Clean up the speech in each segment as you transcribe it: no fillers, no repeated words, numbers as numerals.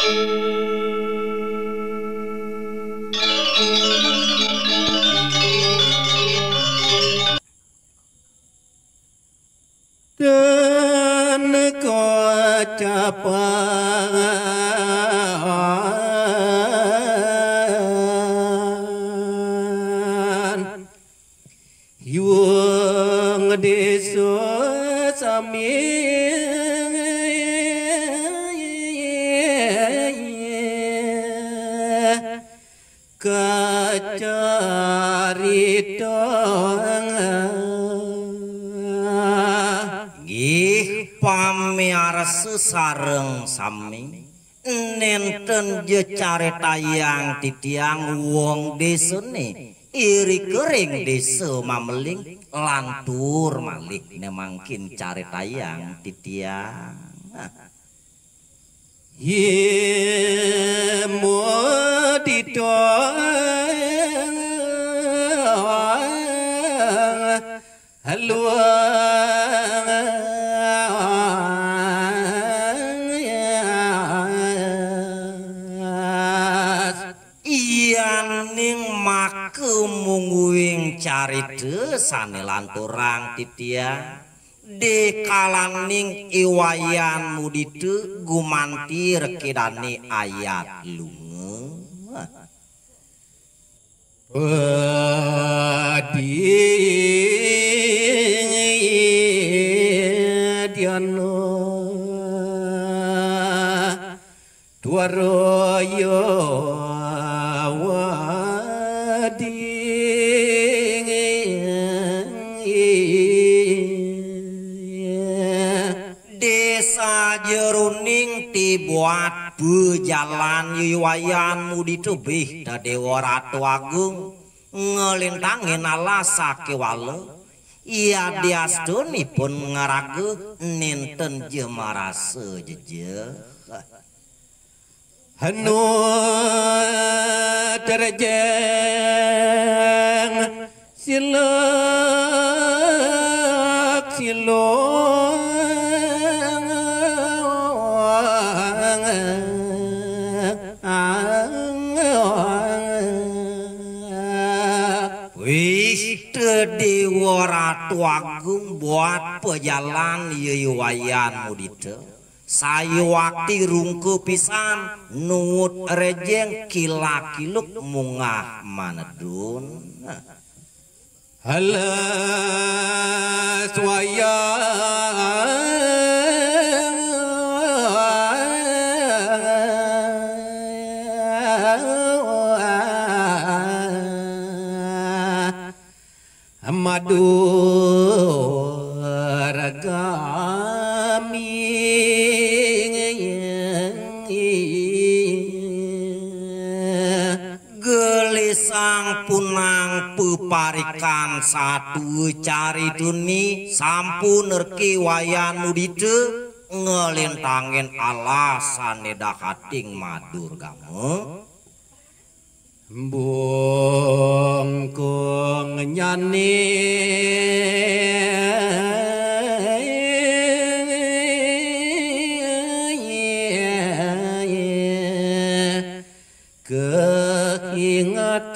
dan ko capa yuang desa sami kacarita pamiar sesareng sami nenten je caritayang titiang wong desane iri kering desa mameling lantur malih nemangkin caritayang titiang ye modito halwa mungguing carite sane lanturang titia dekalaning iwayan muditu gumantir kidani ayat lunga diano tuaroyo jeruning tibuat bejalan yuwayan mudi tebih da Dewa Ratu Agung ngelintangin ala sakewala iya diastunipun ngaragu ninten jemarase jeje hanu terjeng silak Dewa Ratu Agung buat pejalan yuwayan mudite sayu wakti rungku pisan nungut rejeng kilakiluk mungah manedun halas wayang Maduragami gelisang punang peparikan satu cari duni sampun nerki wayan mudite ngelintangin alasan dakating Madurgamu bongkong nyane keingatan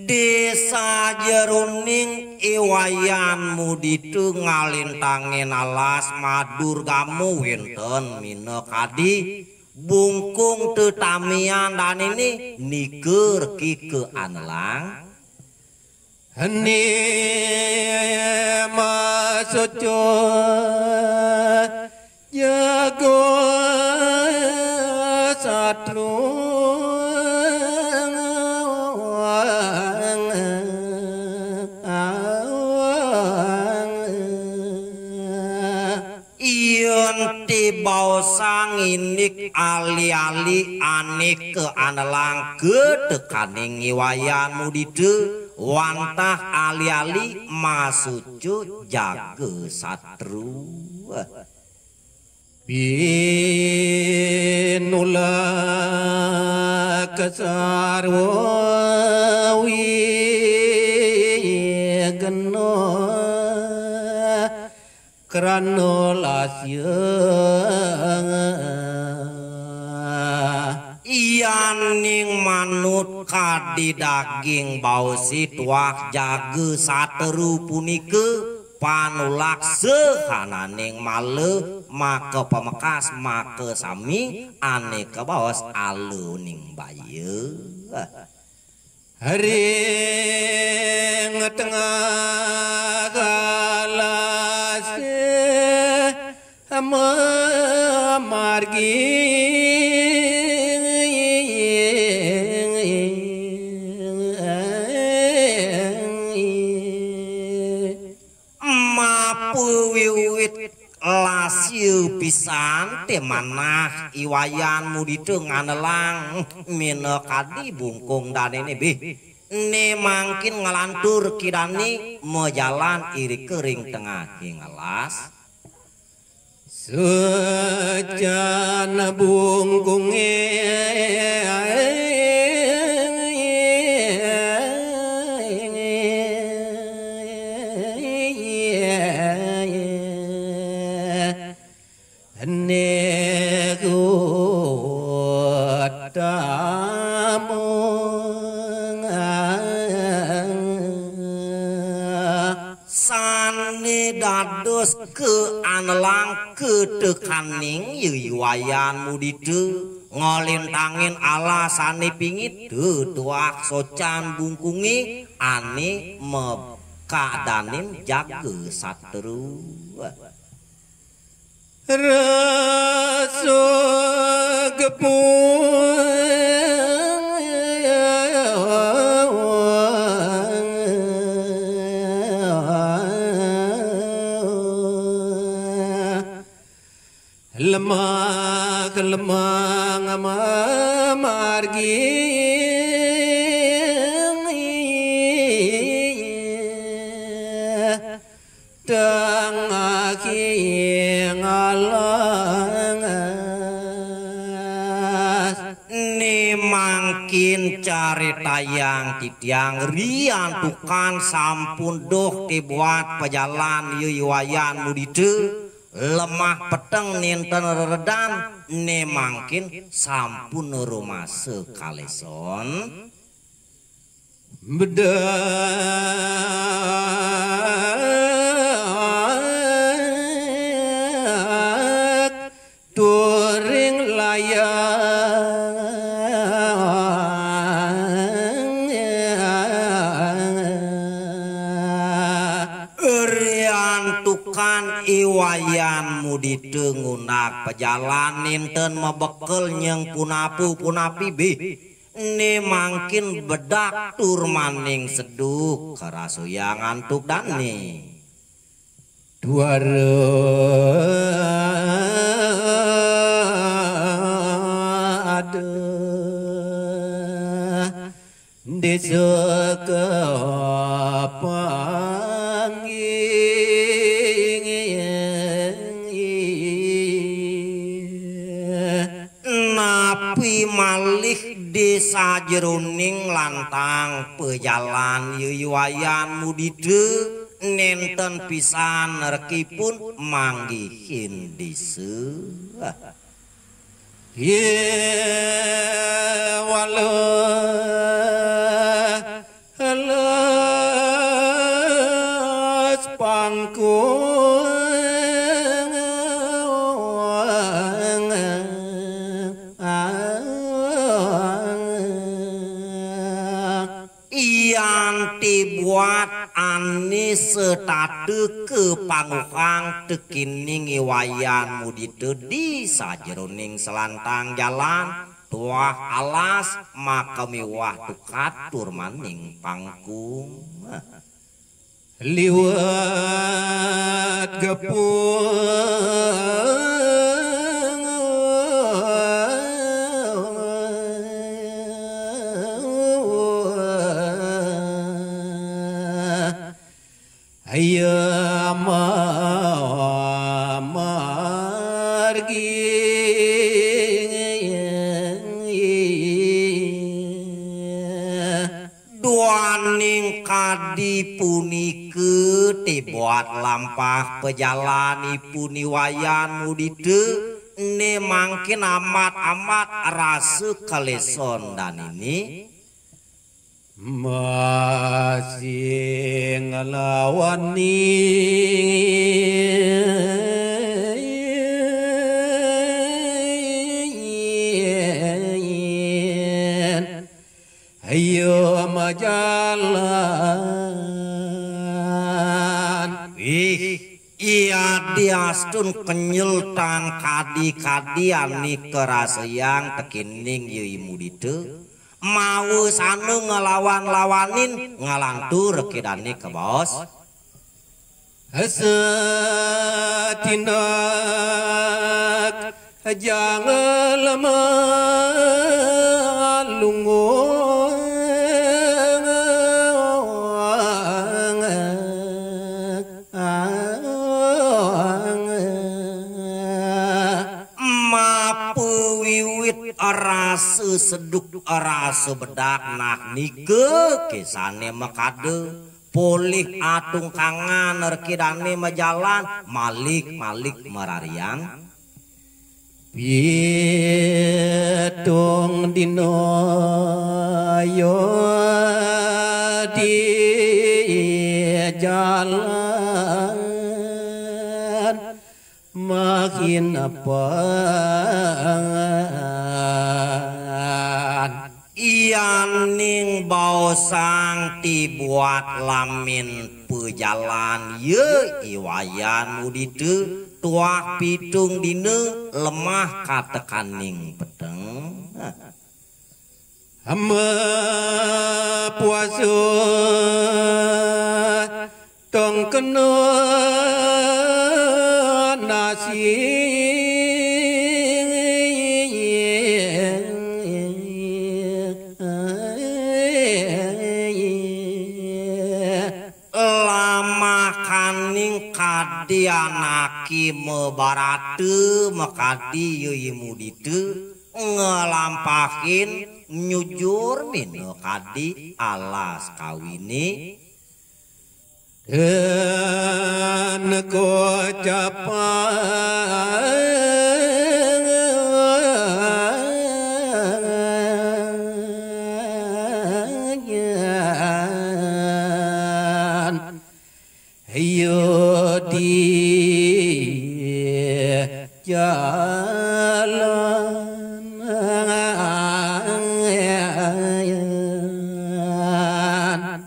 desa jeruning iwayan muditu ngalintangin alas Madurgamu winten mina kadi bungkung tetamian dan ini niker kike anelang hene masojo jago satru bau sanginik ali-ali anik ke anelang gedekaning iwayan mudite wantah ali-ali masucu jaga satru binula kasarwawi geno kra Yaning manut kadi daging bau situak jage sateru punike panulak sehananing male maka pamekas maka sami ane kebaos aluning baye Haring tengah galas lasiu pisan temanah iwayan muditu nganelang mina kadi bungkung danene beh ne mangkin ngalantur kidani mejalan iri kering tengah hingelas sejana bungkunge dados ke anelang ketekaning yuwayan muditu ngolintangin alasane pingit tuak socan bungkungi ane mekadanin jage sateru rasa gepung lemah lemah margi tengah ngalangas ni mangkin carita yang titiang rian tukan sampun doh dibuat pejalan yuwayan muditu lemah peteng ninten redan ne mangkin sampun rumah sekaleson bedak turing layang kan iwayan muditu ngunak pejalan ninten mebekel nyeng punapi beh ne mangkin bedak tur maning seduk karasu yang ngantuk dani duara ada desa malih desa jeruning lantang pejalan yuwayan muditu nenten pisan rekipun manggihin disu ye walas pangku buat ani setatu ke pangukang tekining iwayan muditu di sajeroning selantang jalan tuah alas maka miwah tukatur maning pangkung liwat gepung ayo margi duaning kadi punika ke buat lampah pejalan ipun iwayan mudite ne mangkin amat rasa kaleson dan ini masih ngelawan ni ayo majalan iya diastun kenyultan kadi-kadian ni kerasa yang tekining yui mudite mau sanu ngelawan-lawanin ngalantur kidani ke bos asatinak jangan lemah lungo rasa seduk rasa bedak nak nike kesane makade polih atung kangan rekidane majalan malik merarian pitung dino yo di jalan makin apa iyaning bausang dibuat lamin pejalan ye iwayan mudite tuah pitung dine lemah katekaning pedeng hamba puasa tong kena nasi dianaki mebarate makadi yui mudite ngelampahin nyujur mino kadi alas kawini dan kocapan ayo di jalan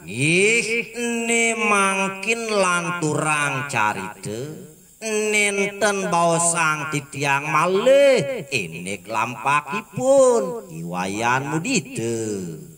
ini mangkin lanturang carite nenten bausang titiang malih ini kelampakipun iwayan mudite